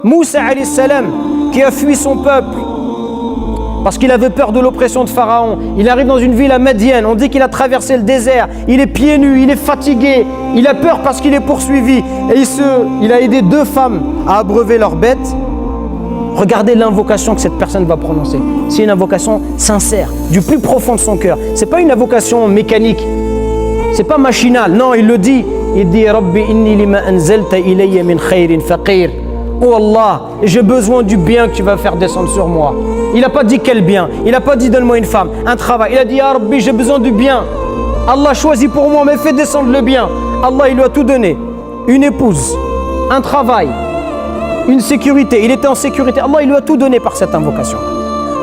Moussa alayhi salam, qui a fui son peuple parce qu'il avait peur de l'oppression de Pharaon. Il arrive dans une ville à Madian, on dit qu'il a traversé le désert, il est pieds nus, il est fatigué, il a peur parce qu'il est poursuivi. Et il a aidé 2 femmes à abreuver leurs bêtes. Regardez l'invocation que cette personne va prononcer. C'est une invocation sincère, du plus profond de son cœur. Ce n'est pas une invocation mécanique, ce n'est pas machinal. Non, il le dit. Il dit « Rabbi inni lima anzalta ilayya min khayrin faqir » Oh Allah, j'ai besoin du bien que tu vas faire descendre sur moi. Il n'a pas dit quel bien, il n'a pas dit donne-moi une femme, un travail. Il a dit Ya Rabbi, j'ai besoin du bien. Allah choisit pour moi, mais fais descendre le bien. Allah, il lui a tout donné. Une épouse, un travail, une sécurité. Il était en sécurité. Allah, il lui a tout donné par cette invocation.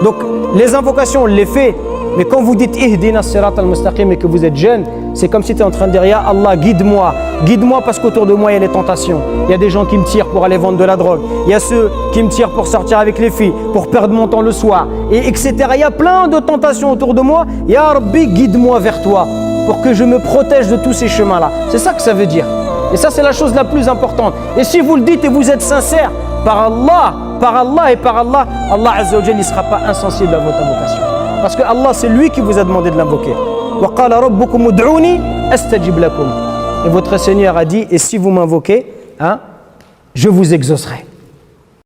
Donc, les invocations, on les fait. Mais quand vous dites Ihdina sirat al-mustaqim et que vous êtes jeune, c'est comme si tu es en train de dire Ya Allah, guide-moi. Guide-moi parce qu'autour de moi, il y a les tentations. Il y a des gens qui me tirent pour aller vendre de la drogue. Il y a ceux qui me tirent pour sortir avec les filles, pour perdre mon temps le soir, et etc. Il y a plein de tentations autour de moi. Ya Rabbi, guide-moi vers toi pour que je me protège de tous ces chemins-là. C'est ça que ça veut dire. Et ça, c'est la chose la plus importante. Et si vous le dites et vous êtes sincère, par Allah et par Allah, Allah Azza wa Jalla ne sera pas insensible à votre invocation. Parce que Allah, c'est lui qui vous a demandé de l'invoquer. وَقَالَ رَبُّكُمُ ادْعُونِي أَسْتَجِبْ لَكُمْ. Et votre Seigneur a dit, et si vous m'invoquez, je vous exaucerai.